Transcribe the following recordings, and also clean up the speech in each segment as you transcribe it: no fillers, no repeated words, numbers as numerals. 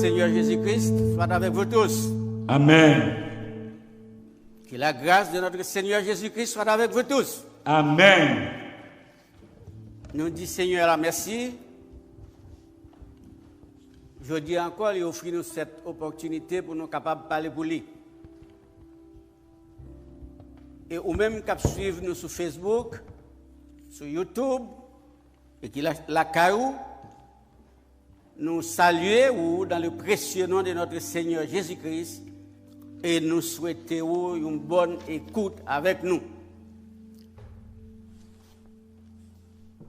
Seigneur Jésus-Christ soit avec vous tous. Amen. Que la grâce de notre Seigneur Jésus-Christ soit avec vous tous. Amen. Nous disons Seigneur merci. Je dis encore, il offre nous cette opportunité pour nous capables de parler pour lui. Et ou même qui suivent nous sur Facebook, sur YouTube, et qui la caillou, nous saluer ou dans le précieux nom de notre Seigneur Jésus-Christ et nous souhaitons une bonne écoute avec nous.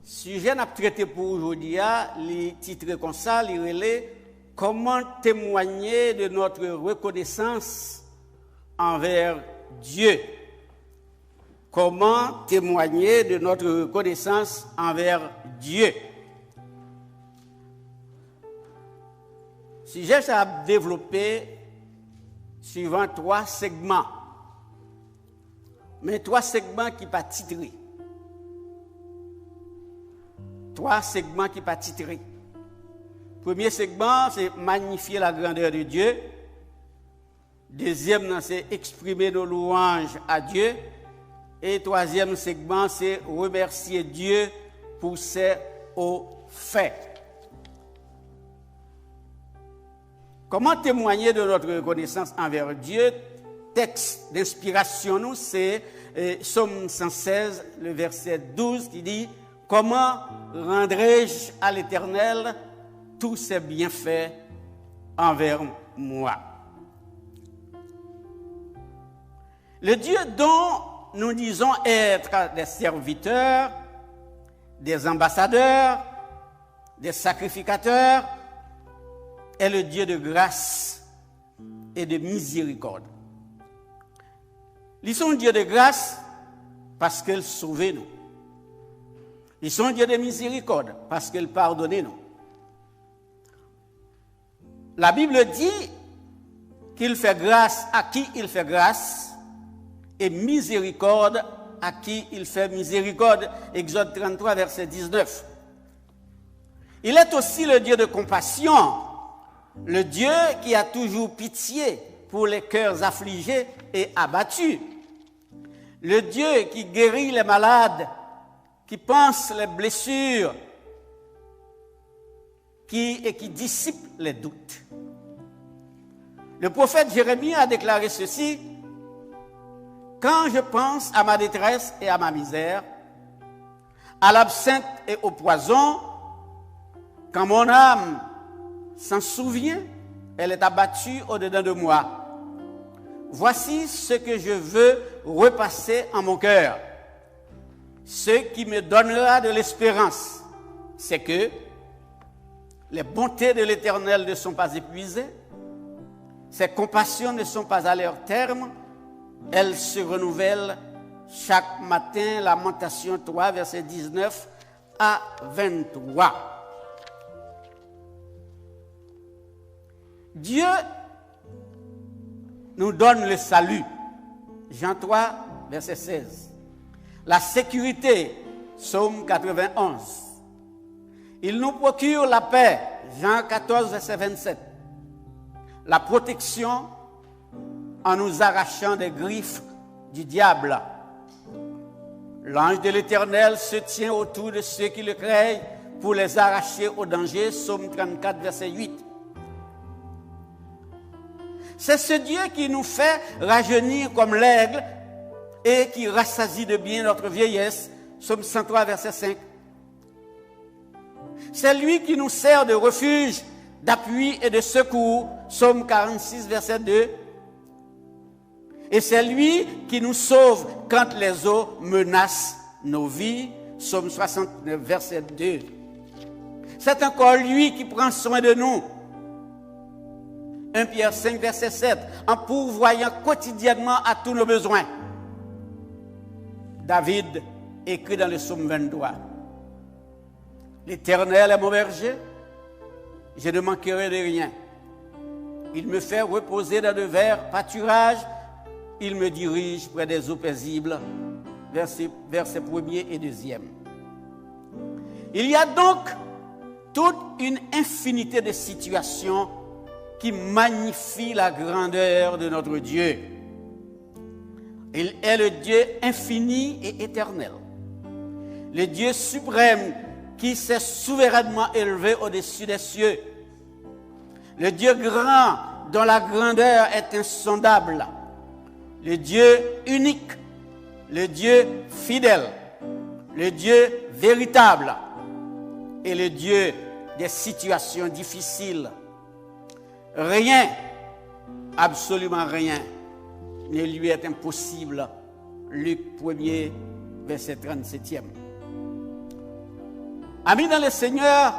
Sujet n'a traité pour aujourd'hui, les titres comme ça, les relais, comment témoigner de notre reconnaissance envers Dieu. Comment témoigner de notre reconnaissance envers Dieu. Sujet ça a développé suivant 3 segments. Mais 3 segments qui pas titrés. 3 segments qui pas titrés. Premier segment, c'est magnifier la grandeur de Dieu. Deuxième, c'est exprimer nos louanges à Dieu. Et troisième segment, c'est remercier Dieu pour ses hauts faits. Comment témoigner de notre reconnaissance envers Dieu? Texte d'inspiration, nous, c'est Psaume 116, le verset 12, qui dit « Comment rendrai-je à l'Éternel tous ses bienfaits envers moi ?» Le Dieu dont nous disons être des serviteurs, des ambassadeurs, des sacrificateurs, est le Dieu de grâce et de miséricorde. Ils sont Dieu de grâce parce qu'il sauve nous. Ils sont Dieu de miséricorde parce qu'il pardonne nous. La Bible dit qu'il fait grâce à qui il fait grâce et miséricorde à qui il fait miséricorde. Exode 33, verset 19. Il est aussi le Dieu de compassion, le Dieu qui a toujours pitié pour les cœurs affligés et abattus, le Dieu qui guérit les malades, qui pense les blessures, et qui dissipe les doutes. Le prophète Jérémie a déclaré ceci: quand je pense à ma détresse et à ma misère, à l'absinthe et au poison, quand mon âme s'en souvient, elle est abattue au-dedans de moi. Voici ce que je veux repasser en mon cœur. Ce qui me donnera de l'espérance, c'est que les bontés de l'Éternel ne sont pas épuisées, ses compassions ne sont pas à leur terme, elles se renouvellent chaque matin. Lamentation 3, verset 19 à 23. Dieu nous donne le salut. Jean 3, verset 16. La sécurité, Psaume 91. Il nous procure la paix, Jean 14, verset 27. La protection en nous arrachant des griffes du diable. L'ange de l'Éternel se tient autour de ceux qui le craignent pour les arracher au danger, Psaume 34, verset 8. C'est ce Dieu qui nous fait rajeunir comme l'aigle et qui rassasie de bien notre vieillesse, Psaume 103, verset 5. C'est lui qui nous sert de refuge, d'appui et de secours, Psaume 46, verset 2. Et c'est lui qui nous sauve quand les eaux menacent nos vies, Psaume 69, verset 2. C'est encore lui qui prend soin de nous. 1 Pierre 5, verset 7, en pourvoyant quotidiennement à tous nos besoins. David écrit dans le psaume 23. L'Éternel est mon berger, je ne manquerai de rien. Il me fait reposer dans de verts pâturages, il me dirige près des eaux paisibles. Verset 1er et 2e. Il y a donc toute une infinité de situations qui magnifie la grandeur de notre Dieu. Il est le Dieu infini et éternel. Le Dieu suprême qui s'est souverainement élevé au-dessus des cieux. Le Dieu grand dont la grandeur est insondable. Le Dieu unique. Le Dieu fidèle. Le Dieu véritable. Et le Dieu des situations difficiles. Rien, absolument rien, ne lui est impossible. Luc 1er, verset 37e. Amis dans le Seigneur,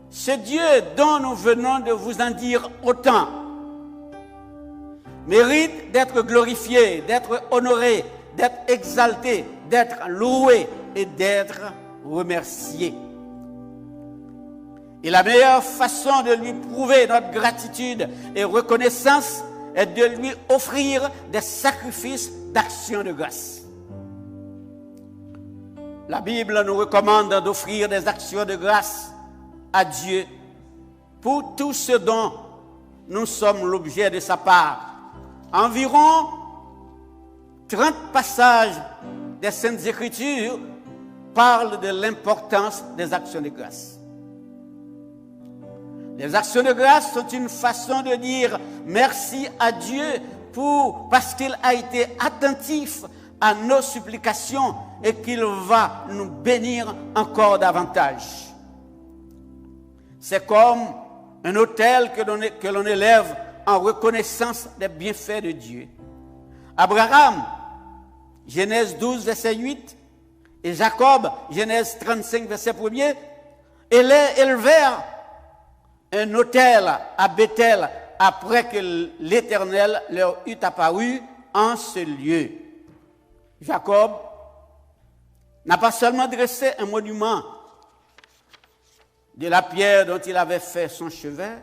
ce Dieu dont nous venons de vous en dire autant mérite d'être glorifié, d'être honoré, d'être exalté, d'être loué et d'être remercié. Et la meilleure façon de lui prouver notre gratitude et reconnaissance est de lui offrir des sacrifices d'action de grâce. La Bible nous recommande d'offrir des actions de grâce à Dieu pour tout ce dont nous sommes l'objet de sa part. Environ 30 passages des Saintes Écritures parlent de l'importance des actions de grâce. Les actions de grâce sont une façon de dire merci à Dieu parce qu'il a été attentif à nos supplications et qu'il va nous bénir encore davantage. C'est comme un autel que l'on élève en reconnaissance des bienfaits de Dieu. Abraham, Genèse 12, verset 8, et Jacob, Genèse 35, verset 1er, élevèrent un autel à Bethel après que l'Éternel leur eut apparu en ce lieu. Jacob n'a pas seulement dressé un monument de la pierre dont il avait fait son chevet,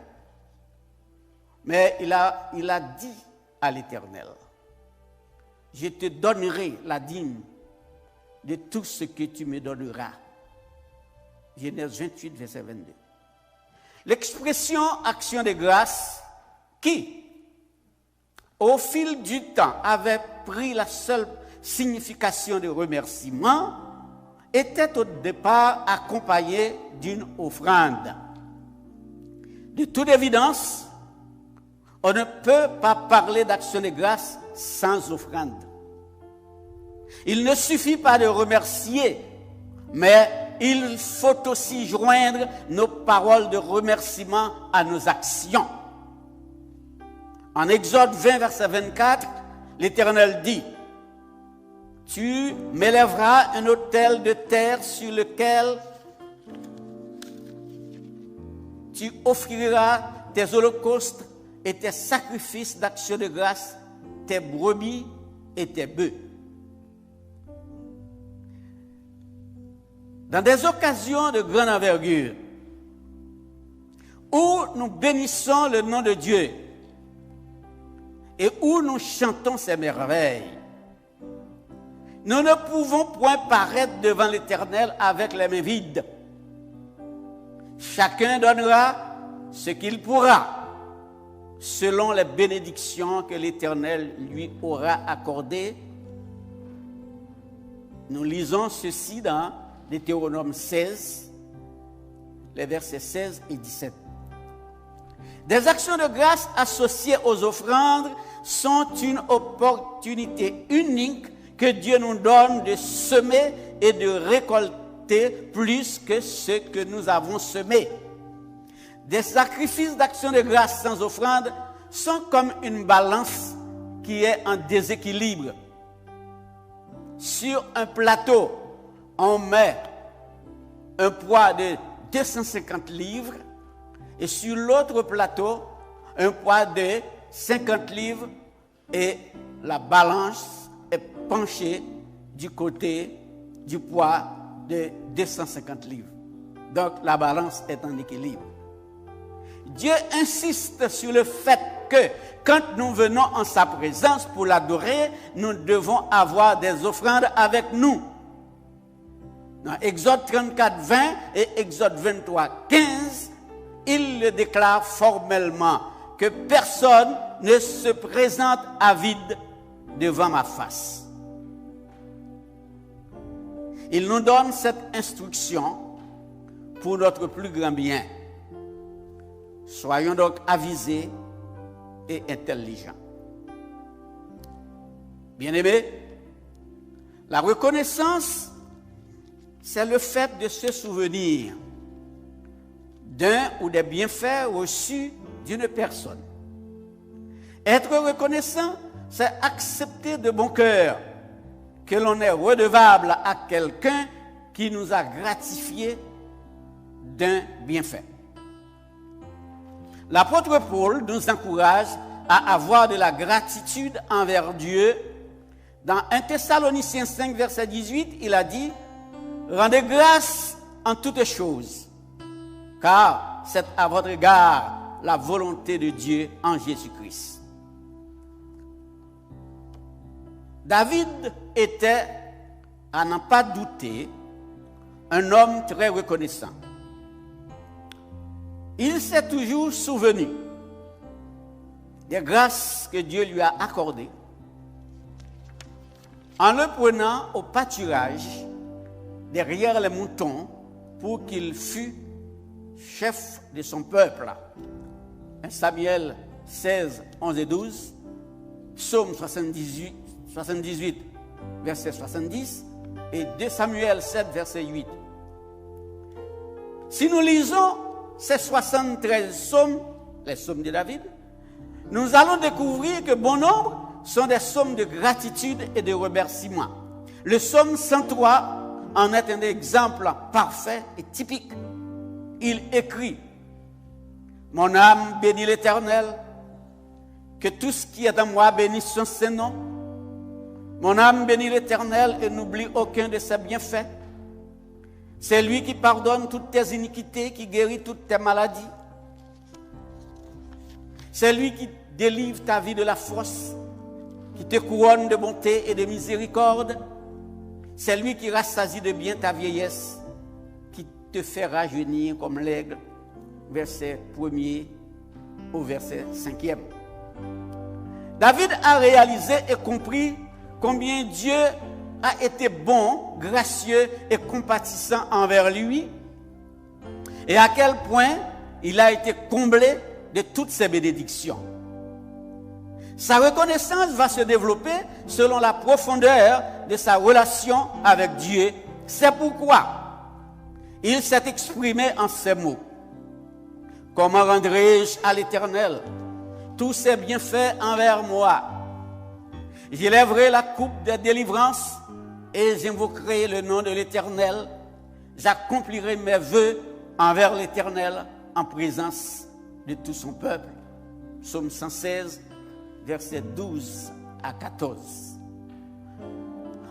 mais il a dit à l'Éternel, je te donnerai la dîme de tout ce que tu me donneras. Genèse 28, verset 22. L'expression action de grâce qui, au fil du temps, avait pris la seule signification de remerciement, était au départ accompagnée d'une offrande. De toute évidence, on ne peut pas parler d'action de grâce sans offrande. Il ne suffit pas de remercier, mais il faut aussi joindre nos paroles de remerciement à nos actions. En Exode 20, verset 24, l'Éternel dit, « Tu m'élèveras un autel de terre sur lequel tu offriras tes holocaustes et tes sacrifices d'action de grâce, tes brebis et tes bœufs. » Dans des occasions de grande envergure, où nous bénissons le nom de Dieu et où nous chantons ses merveilles, nous ne pouvons point paraître devant l'Éternel avec les mains vides. Chacun donnera ce qu'il pourra, selon les bénédictions que l'Éternel lui aura accordées. Nous lisons ceci dans Deutéronome 16, les versets 16 et 17. Des actions de grâce associées aux offrandes sont une opportunité unique que Dieu nous donne de semer et de récolter plus que ce que nous avons semé. Des sacrifices d'action de grâce sans offrande sont comme une balance qui est en déséquilibre. Sur un plateau, on met un poids de 250 livres et sur l'autre plateau, un poids de 50 livres et la balance est penchée du côté du poids de 250 livres. Donc la balance est en équilibre. Dieu insiste sur le fait que quand nous venons en sa présence pour l'adorer, nous devons avoir des offrandes avec nous. Dans Exode 34, 20 et Exode 23, 15, il le déclare formellement. que personne ne se présente avide devant ma face. Il nous donne cette instruction pour notre plus grand bien. Soyons donc avisés et intelligents. Bien-aimés, la reconnaissance, c'est le fait de se souvenir d'un ou des bienfaits reçus d'une personne. Être reconnaissant, c'est accepter de bon cœur que l'on est redevable à quelqu'un qui nous a gratifié d'un bienfait. L'apôtre Paul nous encourage à avoir de la gratitude envers Dieu. Dans 1 Thessaloniciens 5, verset 18, il a dit « Rendez grâce en toutes choses, car c'est à votre égard la volonté de Dieu en Jésus-Christ. » David était, à n'en pas douter, un homme très reconnaissant. Il s'est toujours souvenu des grâces que Dieu lui a accordées en le prenant au pâturage derrière les moutons pour qu'il fût chef de son peuple. 1 Samuel 16, 11 et 12, Psaume 78, verset 70 et 2 Samuel 7, verset 8. Si nous lisons ces 73 psaumes, les psaumes de David, nous allons découvrir que bon nombre sont des psaumes de gratitude et de remerciement. Le psaume 103 en est un exemple parfait et typique. Il écrit « Mon âme bénit l'Éternel, que tout ce qui est en moi bénisse son Saint-Nom. Mon âme bénit l'Éternel et n'oublie aucun de ses bienfaits. C'est lui qui pardonne toutes tes iniquités, qui guérit toutes tes maladies. C'est lui qui délivre ta vie de la fosse, qui te couronne de bonté et de miséricorde. C'est lui qui rassasie de bien ta vieillesse, qui te fait rajeunir comme l'aigle. Verset 1er au verset 5e. David a réalisé et compris combien Dieu a été bon, gracieux et compatissant envers lui, et à quel point il a été comblé de toutes ses bénédictions. Sa reconnaissance va se développer selon la profondeur de sa relation avec Dieu. C'est pourquoi il s'est exprimé en ces mots. Comment rendrai-je à l'Éternel tous ses bienfaits envers moi? J'élèverai la coupe de délivrance et j'invoquerai le nom de l'Éternel. J'accomplirai mes vœux envers l'Éternel en présence de tout son peuple. Psaume 116, versets 12 à 14.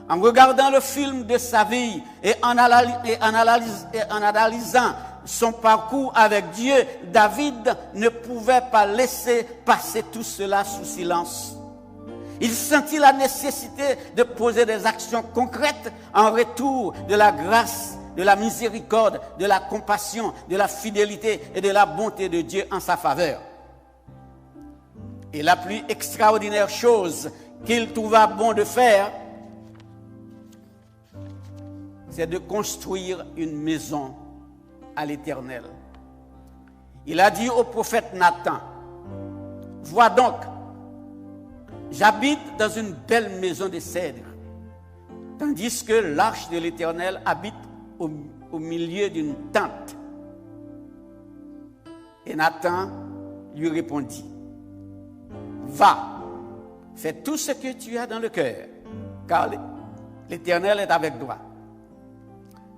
En regardant le film de sa vie et en analysant son parcours avec Dieu, David ne pouvait pas laisser passer tout cela sous silence. Il sentit la nécessité de poser des actions concrètes en retour de la grâce, de la miséricorde, de la compassion, de la fidélité et de la bonté de Dieu en sa faveur. Et la plus extraordinaire chose qu'il trouva bon de faire, c'est de construire une maison à l'Éternel. Il a dit au prophète Nathan, « Vois donc, j'habite dans une belle maison de cèdre, tandis que l'arche de l'Éternel habite au milieu d'une tente. » Et Nathan lui répondit, « Va, fais tout ce que tu as dans le cœur, car l'Éternel est avec toi. »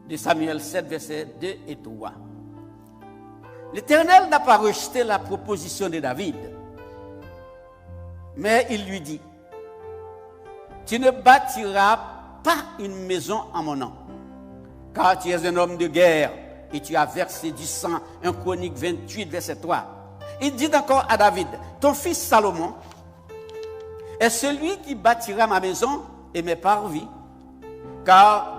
De Samuel 7, versets 2 et 3. L'Éternel n'a pas rejeté la proposition de David, mais il lui dit, « Tu ne bâtiras pas une maison en mon nom, car tu es un homme de guerre et tu as versé du sang. » 1 Chronique 28, verset 3. Il dit encore à David, « Ton fils Salomon est celui qui bâtira ma maison et mes parvis, car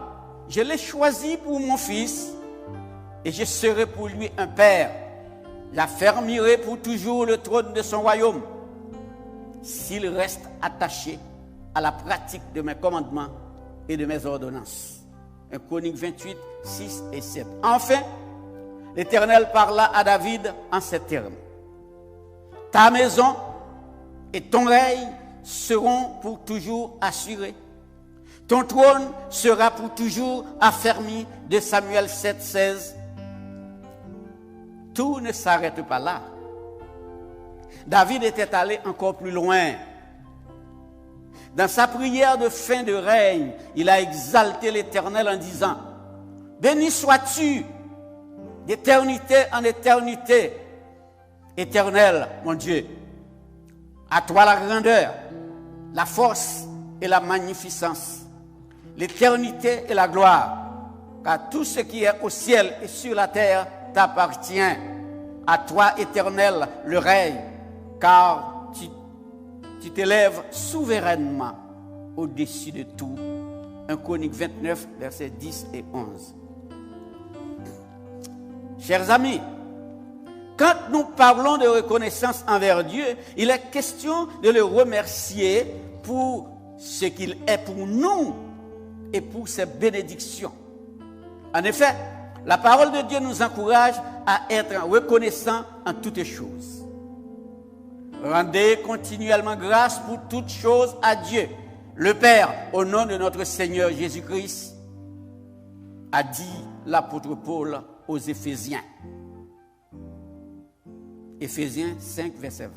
je l'ai choisi pour mon fils et je serai pour lui un père. J'affermirai pour toujours le trône de son royaume, s'il reste attaché à la pratique de mes commandements et de mes ordonnances. 1 Chroniques 28, 6 et 7. Enfin, l'Éternel parla à David en ces termes. Ta maison et ton règne seront pour toujours assurés. Ton trône sera pour toujours affermi, de Samuel 7, 16. Tout ne s'arrête pas là. David était allé encore plus loin. Dans sa prière de fin de règne, il a exalté l'Éternel en disant, béni sois-tu d'éternité en éternité, Éternel, mon Dieu. À toi la grandeur, la force et la magnificence, l'éternité et la gloire, car tout ce qui est au ciel et sur la terre t'appartient. À toi, Éternel, le règne, car tu t'élèves souverainement au-dessus de tout. 1 Chroniques 29, versets 10 et 11. Chers amis, quand nous parlons de reconnaissance envers Dieu, il est question de le remercier pour ce qu'il est pour nous et pour ses bénédictions. En effet, la parole de Dieu nous encourage à être reconnaissants en toutes choses. Rendez continuellement grâce pour toutes choses à Dieu, le Père, au nom de notre Seigneur Jésus-Christ, a dit l'apôtre Paul aux Éphésiens. Éphésiens 5, verset 20.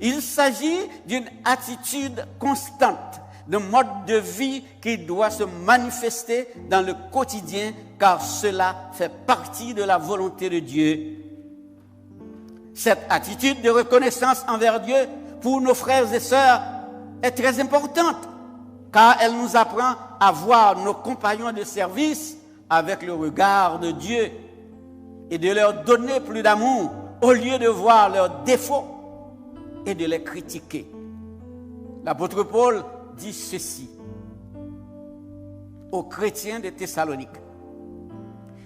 Il s'agit d'une attitude constante, d'un mode de vie qui doit se manifester dans le quotidien, car cela fait partie de la volonté de Dieu. Cette attitude de reconnaissance envers Dieu pour nos frères et sœurs est très importante, car elle nous apprend à voir nos compagnons de service avec le regard de Dieu et de leur donner plus d'amour au lieu de voir leurs défauts et de les critiquer. L'apôtre Paul dit ceci aux chrétiens de Thessalonique.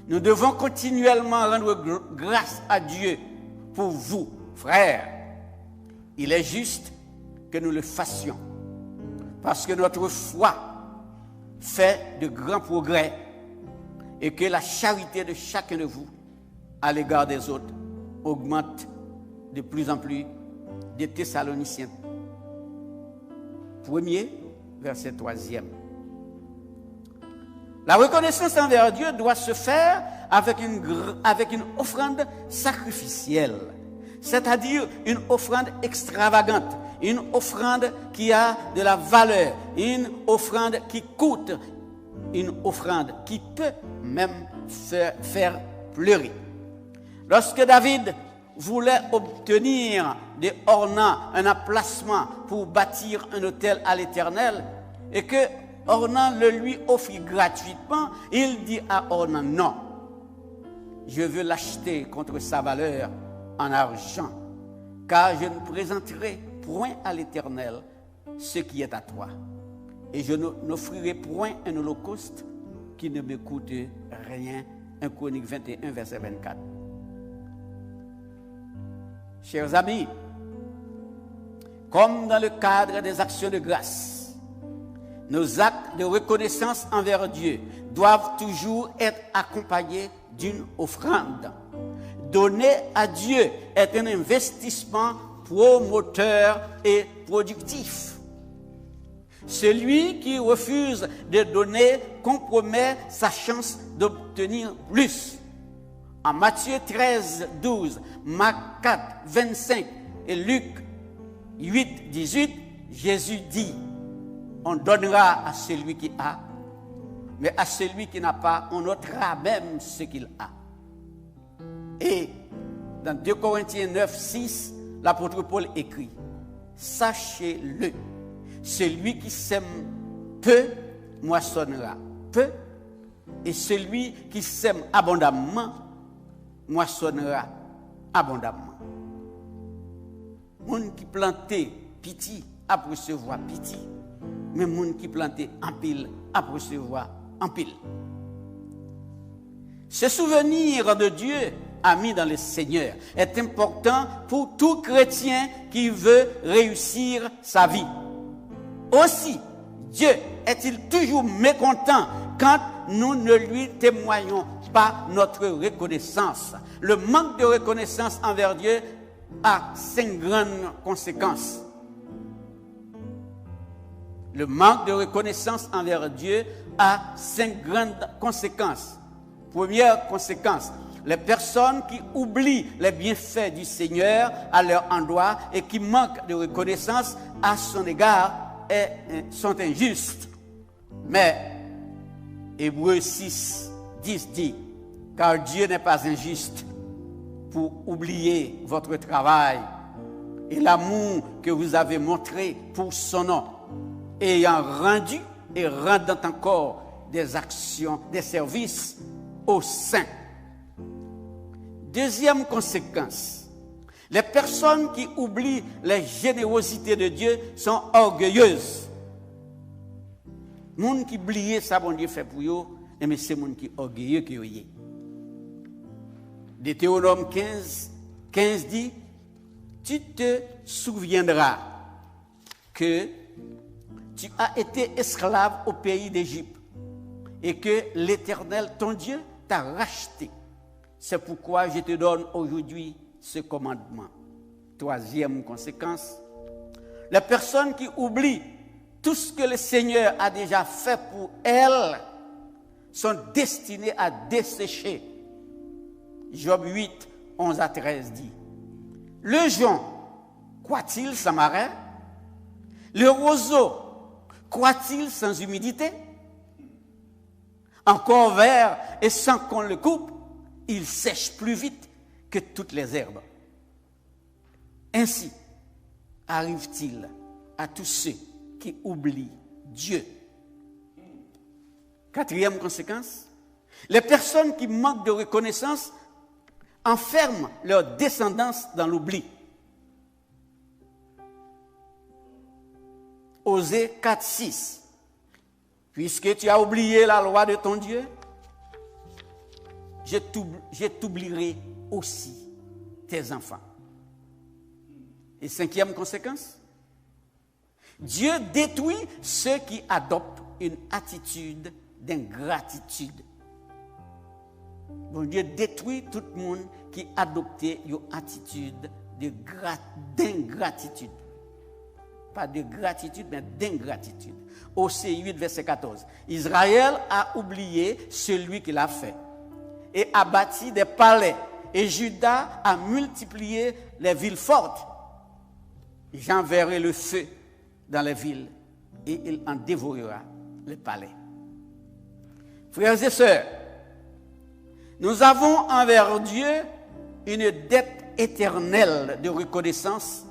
Nous devons continuellement rendre grâce à Dieu pour vous, frères. Il est juste que nous le fassions, parce que notre foi fait de grands progrès et que la charité de chacun de vous à l'égard des autres augmente de plus en plus. Des Thessaloniciens. 1er, verset 3e. La reconnaissance envers Dieu doit se faire avec une offrande sacrificielle, c'est-à-dire une offrande extravagante, une offrande qui a de la valeur, une offrande qui coûte, une offrande qui peut même faire pleurer. Lorsque David voulait obtenir des Ornan un emplacement pour bâtir un autel à l'Éternel et que Ornan le lui offrit gratuitement, il dit à Ornan, non, je veux l'acheter contre sa valeur en argent, car je ne présenterai point à l'Éternel ce qui est à toi, et je n'offrirai point un holocauste qui ne me coûte rien. 1 Chroniques 21, verset 24. Chers amis, comme dans le cadre des actions de grâce, nos actes de reconnaissance envers Dieu doivent toujours être accompagnés d'une offrande. Donner à Dieu est un investissement promoteur et productif. Celui qui refuse de donner compromet sa chance d'obtenir plus. En Matthieu 13, 12, Marc 4, 25 et Luc 8, 18, Jésus dit, on donnera à celui qui a, mais à celui qui n'a pas, on ôtera même ce qu'il a. Et dans 2 Corinthiens 9, 6, l'apôtre Paul écrit, sachez-le, celui qui sème peu moissonnera peu, et celui qui sème abondamment moissonnera abondamment. Moun qui plantait petit a recevoir petit, mais moun qui plantait en pile a recevoir en pile. Se souvenir de Dieu amis dans le Seigneur, est important pour tout chrétien qui veut réussir sa vie. Aussi, Dieu est-il toujours mécontent quand nous ne lui témoignons pas notre reconnaissance? Le manque de reconnaissance envers Dieu a 5 grandes conséquences. Le manque de reconnaissance envers Dieu a 5 grandes conséquences. Première conséquence, les personnes qui oublient les bienfaits du Seigneur à leur endroit et qui manquent de reconnaissance à son égard sont injustes. Mais Hébreux 6, 10 dit, car Dieu n'est pas injuste pour oublier votre travail et l'amour que vous avez montré pour son nom, ayant rendu et rendant encore des actions, des services aux saints. Deuxième conséquence, les personnes qui oublient les générosités de Dieu sont orgueilleuses. Les gens qui oublient ça, bon Dieu fait pour eux, mais c'est les gens qui sont orgueilleux qui sont. Deutéronome 15 dit, tu te souviendras que tu as été esclave au pays d'Égypte et que l'Éternel, ton Dieu, t'a racheté. C'est pourquoi je te donne aujourd'hui ce commandement. Troisième conséquence, les personnes qui oublient tout ce que le Seigneur a déjà fait pour elles sont destinées à dessécher. Job 8, 11 à 13 dit, le jonc croît-il sans marais? Le roseau croît-il sans humidité? Encore vert et sans qu'on le coupe, il sèche plus vite que toutes les herbes. Ainsi arrive-t-il à tous ceux qui oublient Dieu. Quatrième conséquence, les personnes qui manquent de reconnaissance enferment leur descendance dans l'oubli. Osée 4, 6. Puisque tu as oublié la loi de ton Dieu, je t'oublierai aussi tes enfants. Et cinquième conséquence, Dieu détruit ceux qui adoptent une attitude d'ingratitude. Bon Dieu détruit tout le monde qui adopte une attitude d'ingratitude. Pas de gratitude, mais d'ingratitude. Osée 8, verset 14. Israël a oublié celui qui l'a fait et a bâti des palais. Et Juda a multiplié les villes fortes. J'enverrai le feu dans les villes et il en dévorera les palais. Frères et sœurs, nous avons envers Dieu une dette éternelle de reconnaissance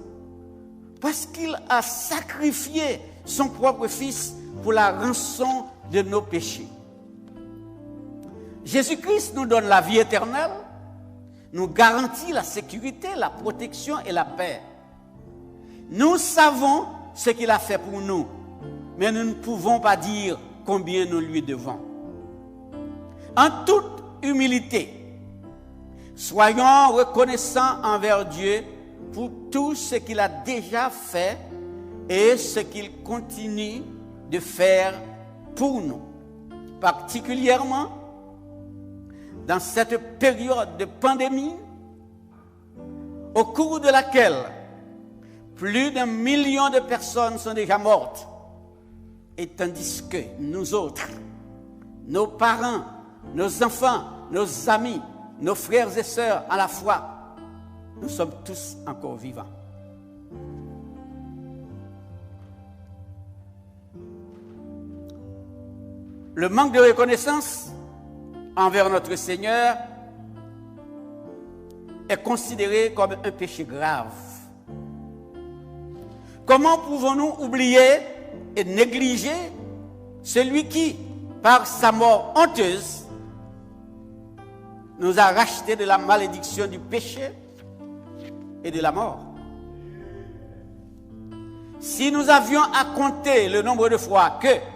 parce qu'il a sacrifié son propre Fils pour la rançon de nos péchés. Jésus-Christ nous donne la vie éternelle, nous garantit la sécurité, la protection et la paix. Nous savons ce qu'il a fait pour nous, mais nous ne pouvons pas dire combien nous lui devons. En toute humilité, soyons reconnaissants envers Dieu pour tout ce qu'il a déjà fait et ce qu'il continue de faire pour nous. Particulièrement dans cette période de pandémie au cours de laquelle plus d'1 million de personnes sont déjà mortes, et tandis que nous autres, nos parents, nos enfants, nos amis, nos frères et sœurs à la foi, nous sommes tous encore vivants. Le manque de reconnaissance envers notre Seigneur est considéré comme un péché grave. Comment pouvons-nous oublier et négliger celui qui, par sa mort honteuse, nous a rachetés de la malédiction du péché et de la mort? Si nous avions à compter le nombre de fois que,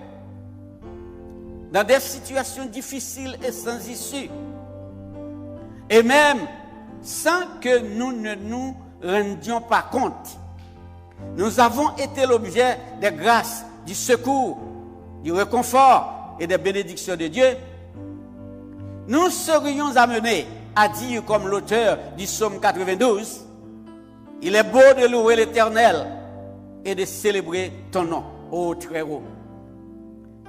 dans des situations difficiles et sans issue, et même sans que nous ne nous rendions pas compte. Nous avons été l'objet des grâces, du secours, du réconfort et des bénédictions de Dieu. Nous serions amenés à dire comme l'auteur du psaume 92, « Il est beau de louer l'Éternel et de célébrer ton nom, ô Très-Haut,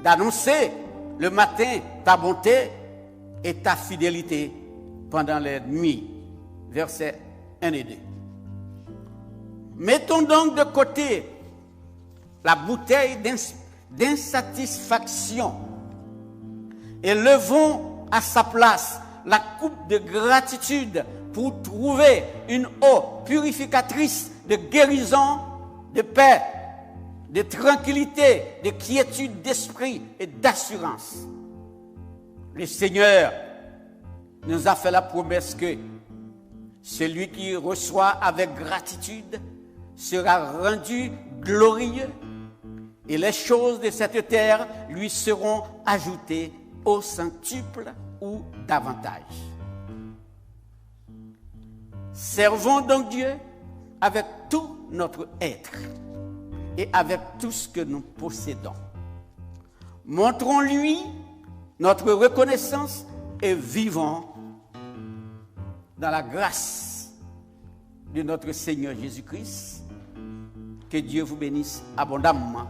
d'annoncer le matin ta bonté et ta fidélité pendant les nuits. » Versets 1 et 2. Mettons donc de côté la bouteille d'insatisfaction et levons à sa place la coupe de gratitude pour trouver une eau purificatrice de guérison, de paix, de tranquillité, de quiétude d'esprit et d'assurance. Le Seigneur nous a fait la promesse que celui qui reçoit avec gratitude sera rendu glorieux et les choses de cette terre lui seront ajoutées au centuple ou davantage. Servons donc Dieu avec tout notre être et avec tout ce que nous possédons. Montrons-lui notre reconnaissance et vivons dans la grâce de notre Seigneur Jésus-Christ. Que Dieu vous bénisse abondamment.